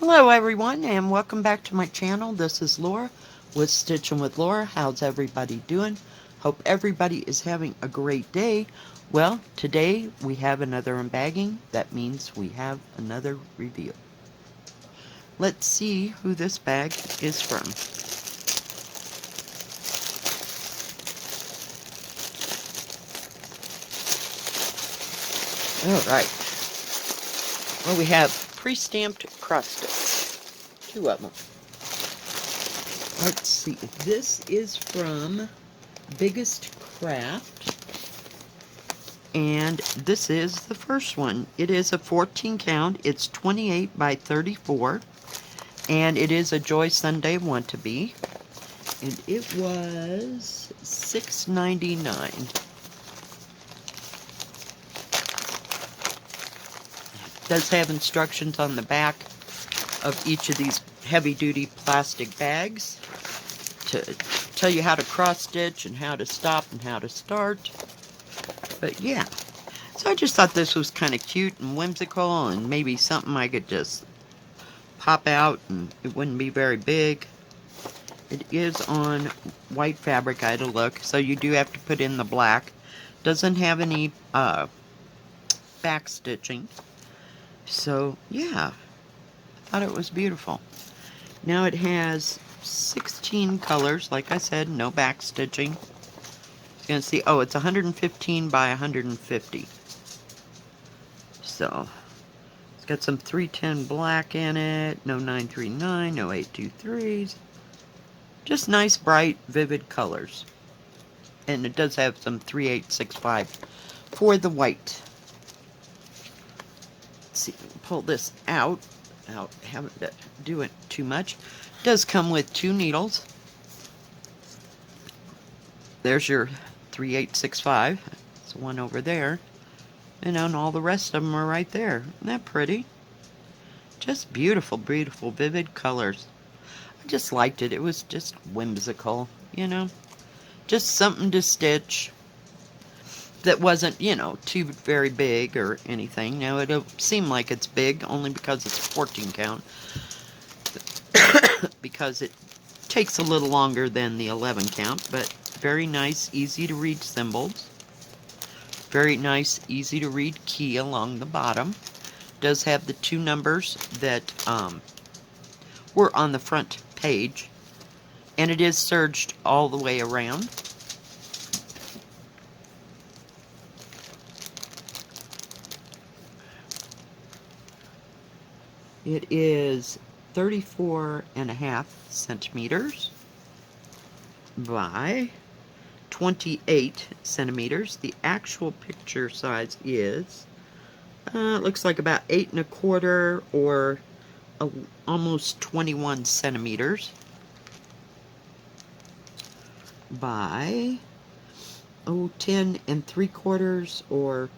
Hello everyone and welcome back to my channel. This is Laura with Stitching with Laura. How's everybody doing? Hope everybody is having a great day. Well, today we have another unbagging. That means we have another review. Let's see who this bag is from. Alright. Well, we have pre-stamped cross stitch. 2 of them. Let's see. This is from BiggestCraft. And this is the first one. It is a 14 count. It's 28 by 34. And it is a Joy Sunday want-to-be. And it was $6.99. It does have instructions on the back of each of these heavy-duty plastic bags to tell you how to cross-stitch and how to stop and how to start. But yeah, so I just thought this was kind of cute and whimsical and maybe something I could just pop out and it wouldn't be very big. It is on white fabric, I had to look, so you do have to put in the black. Doesn't have any back stitching. So yeah, I thought it was beautiful. Now it has 16 colors, like I said, no back stitching. You're gonna see, oh, it's 115 by 150. So it's got some 310 black in it, no 939, no 823s. Just nice, bright, vivid colors. And it does have some 3865 for the white. Let's see, pull this out. Haven't to do it too much. It does come with 2 needles. There's your 3865. There's one over there. And then all the rest of them are right there. Isn't that pretty? Just beautiful, beautiful, vivid colors. I just liked it. It was just whimsical, you know? Just something to stitch that wasn't, you know, too very big or anything. Now, it'll seem like it's big only because it's a 14 count. Because it takes a little longer than the 11 count, but very nice, easy to read symbols. Very nice, easy to read key along the bottom. Does have the 2 numbers that were on the front page. And it is serged all the way around. It is 34.5 centimeters by 28 centimeters. The actual picture size is, it looks like about 8 1/4 or almost 21 centimeters by 10 3/4 or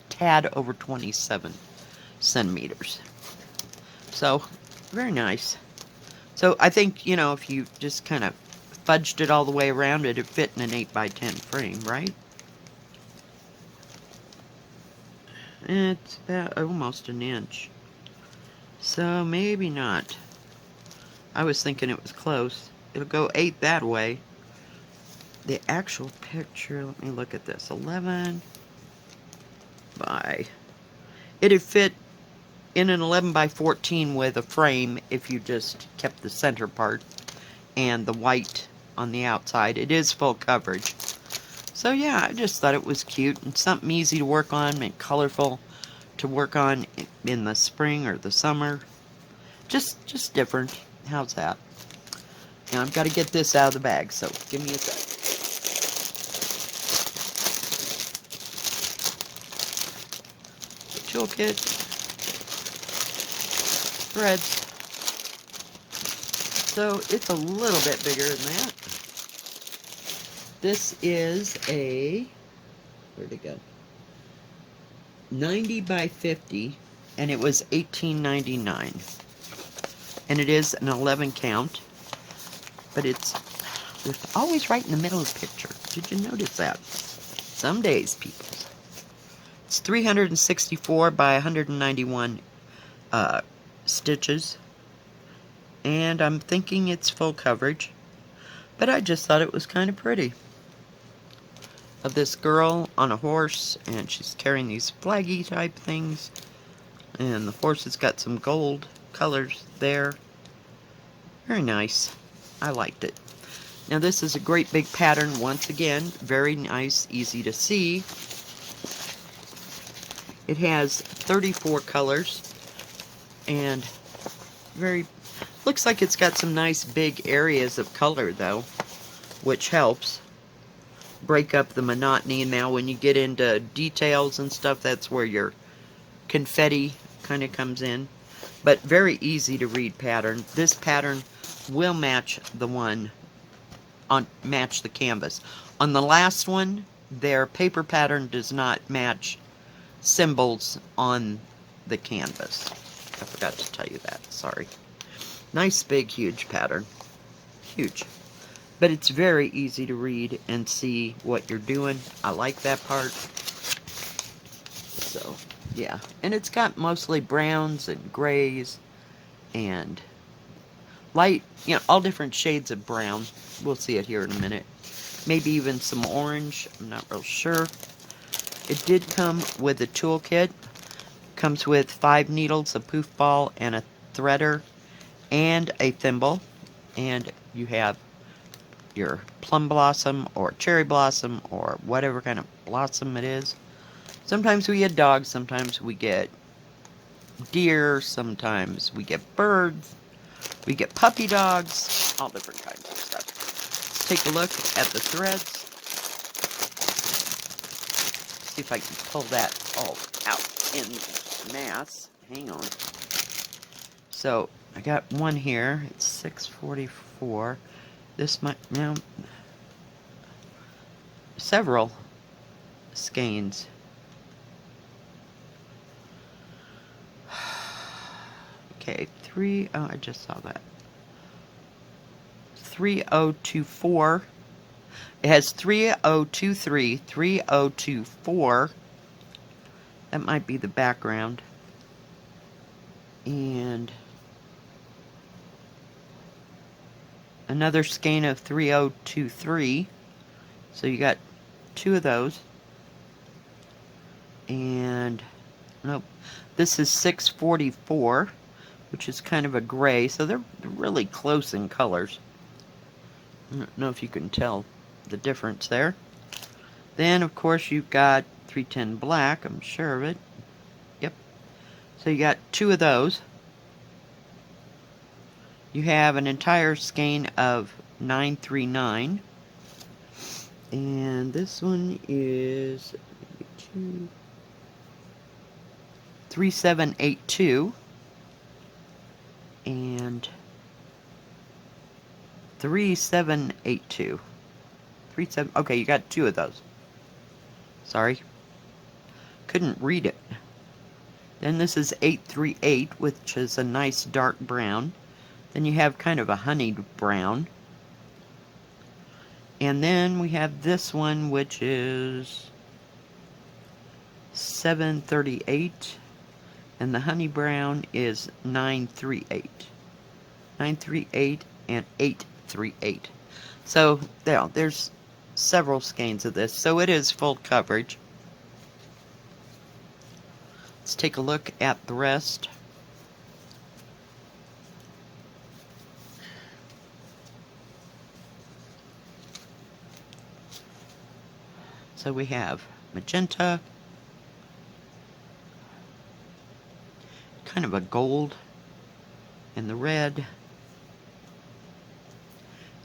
tad over 27 centimeters. So very nice. So I think, you know, if you just kind of fudged it all the way around, it'd fit in an 8 by 10 frame, right? It's about almost an inch. So maybe not. I was thinking it was close. It'll go 8 that way. The actual picture, let me look at this. 11 by... It'd fit in an 11 by 14 with a frame if you just kept the center part and the white on the outside. It is full coverage. So yeah, I just thought it was cute and something easy to work on and colorful to work on in the spring or the summer. Just different. How's that? Now I've got to get this out of the bag, so give me a sec. Toolkit. Threads. So it's a little bit bigger than that. This is a, where'd it go? 90 by 50, and it was $18.99. And it is an 11 count, but it's always right in the middle of the picture. Did you notice that? Some days, people. It's 364 by 191 stitches, and I'm thinking it's full coverage, but I just thought it was kind of pretty. Of this girl on a horse, and she's carrying these flaggy type things, and the horse has got some gold colors there. Very nice. I liked it. Now this is a great big pattern once again. Very nice, easy to see. It has 34 colors, and looks like it's got some nice big areas of color though, which helps break up the monotony. And now when you get into details and stuff, that's where your confetti kind of comes in. But very easy to read pattern. This pattern will match the one match the canvas. On the last one, their paper pattern does not match symbols on the canvas. I forgot to tell you that, sorry. Nice big huge pattern. Huge. But it's very easy to read and see what you're doing. I like that part. So, yeah. And it's got mostly browns and grays and light, all different shades of brown. We'll see it here in a minute. Maybe even some orange. I'm not real sure. It did come with a toolkit. Comes with 5 needles, a poof ball, and a threader, and a thimble. And you have your plum blossom, or cherry blossom, or whatever kind of blossom it is. Sometimes we get dogs, sometimes we get deer, sometimes we get birds, we get puppy dogs, all different kinds of stuff. Let's take a look at the threads. See if I can pull that all out in mass. Hang on. So I got one here. It's 644. This might now several skeins. Okay, I just saw that. 3024. It has 3023, 3024. That might be the background. And another skein of 3023. So you got 2 of those. And nope. This is 644, which is kind of a gray, so they're really close in colors. I don't know if you can tell the difference there. Then, of course, you've got 310 black, I'm sure of it. Yep. So you got 2 of those. You have an entire skein of 939. And this one is 3782. And 3782. Okay, you got 2 of those. Sorry. Couldn't read it. Then this is 838, which is a nice dark brown. Then you have kind of a honeyed brown. And then we have this one, which is 738. And the honey brown is 938. 938 and 838. So there's several skeins of this. So it is full coverage. Let's take a look at the rest. So we have magenta, kind of a gold, and the red,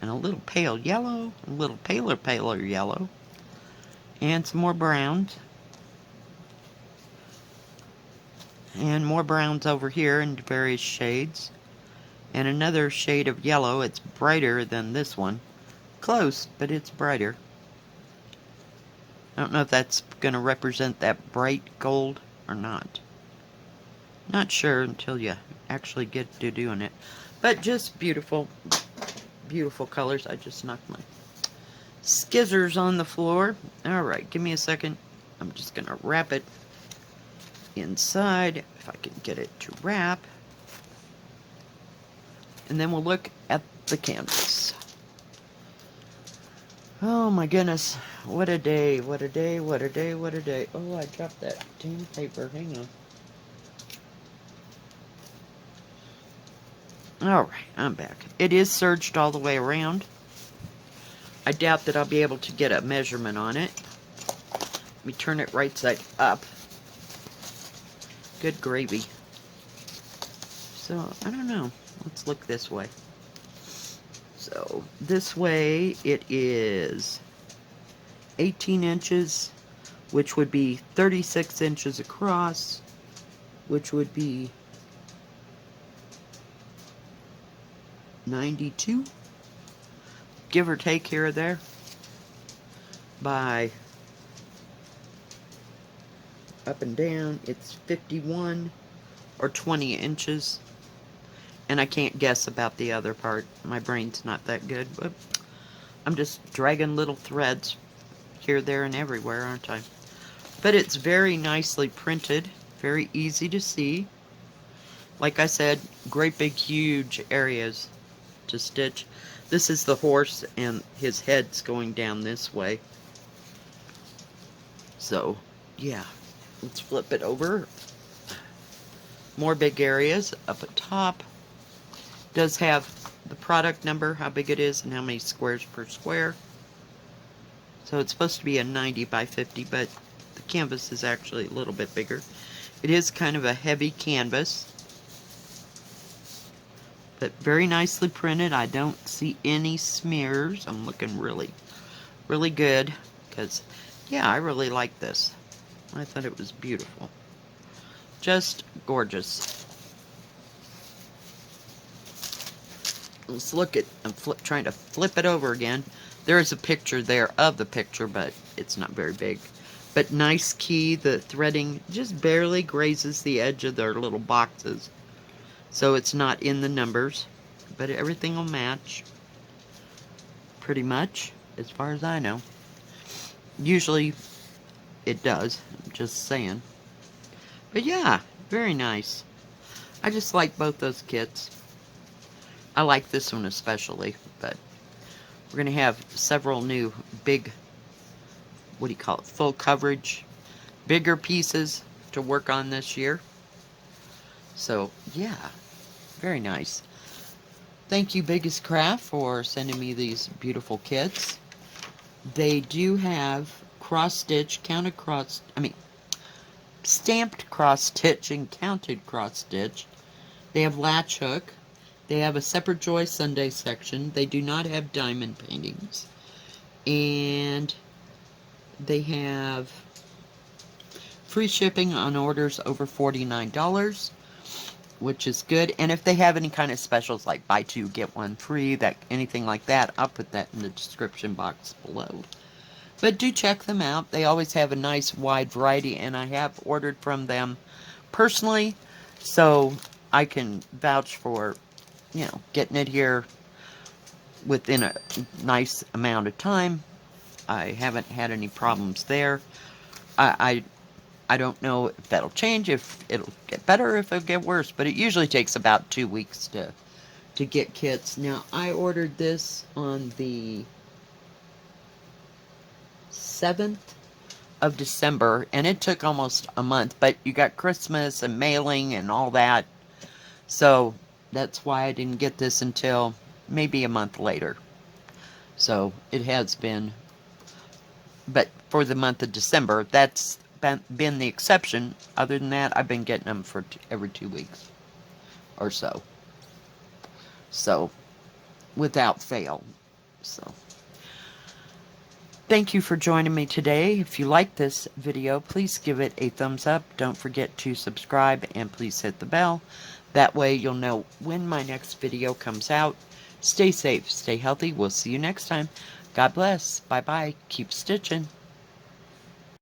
and a little pale yellow, a little paler yellow, and some more browns, and more browns over here in various shades, and another shade of yellow. It's brighter than this one. Close, but it's brighter. I don't know if that's going to represent that bright gold or not. Not sure until you actually get to doing it. But just beautiful, beautiful colors. I just knocked my skizzers on the floor. Alright, give me a second. I'm just going to wrap it inside, if I can get it to wrap. And then we'll look at the canvas. Oh my goodness, what a day, what a day, what a day, what a day. Oh, I dropped that damn paper, hang on. Alright, I'm back. It is serged all the way around. I doubt that I'll be able to get a measurement on it. Let me turn it right side up. Good gravy. So, I don't know. Let's look this way. So, this way it is 18 inches, which would be 36 inches across, which would be 92, give or take here or there, by up and down, it's 51 or 20 inches. And I can't guess about the other part. My brain's not that good, but I'm just dragging little threads here, there, and everywhere, aren't I? But it's very nicely printed, very easy to see. Like I said, great big huge areas to stitch. This is the horse and his head's going down this way. So, yeah. Let's flip it over. More big areas up at top. Does have the product number, how big it is, and how many squares per square. So it's supposed to be a 90 by 50, but the canvas is actually a little bit bigger. It is kind of a heavy canvas, but very nicely printed. I don't see any smears. I'm looking really, really good, because, yeah, I really like this. I thought it was beautiful. Just gorgeous. Let's look at, I'm trying to flip it over again. There is a picture there of the picture, but it's not very big. But nice key, the threading just barely grazes the edge of their little boxes. So it's not in the numbers, but everything will match. Pretty much, as far as I know. Usually it does, I'm just saying. But yeah, very nice. I just like both those kits. I like this one especially, but we're going to have several new big, what do you call it, full coverage, bigger pieces to work on this year. So, yeah, very nice. Thank you, BiggestCraft, for sending me these beautiful kits. They do have cross-stitch, stamped cross-stitch and counted cross-stitch. They have latch hook. They have a separate Joy Sunday section. They do not have diamond paintings. And they have free shipping on orders over $49, which is good. And if they have any kind of specials like buy two, get one free, anything like that, I'll put that in the description box below. But do check them out. They always have a nice wide variety, and I have ordered from them personally, so I can vouch for, you know, getting it here within a nice amount of time. I haven't had any problems there. I don't know if that'll change, if it'll get better, if it'll get worse, but it usually takes about 2 weeks to get kits. Now, I ordered this on the 7th of December, and it took almost a month, but you got Christmas and mailing and all that, so that's why I didn't get this until maybe a month later. So it has been, but for the month of December, that's been the exception. Other than that, I've been getting them for every 2 weeks or so. So, without fail. So, thank you for joining me today. If you like this video, please give it a thumbs up. Don't forget to subscribe, and please hit the bell. That way you'll know when my next video comes out. Stay safe, stay healthy. We'll see you next time. God bless. Bye-bye. Keep stitching.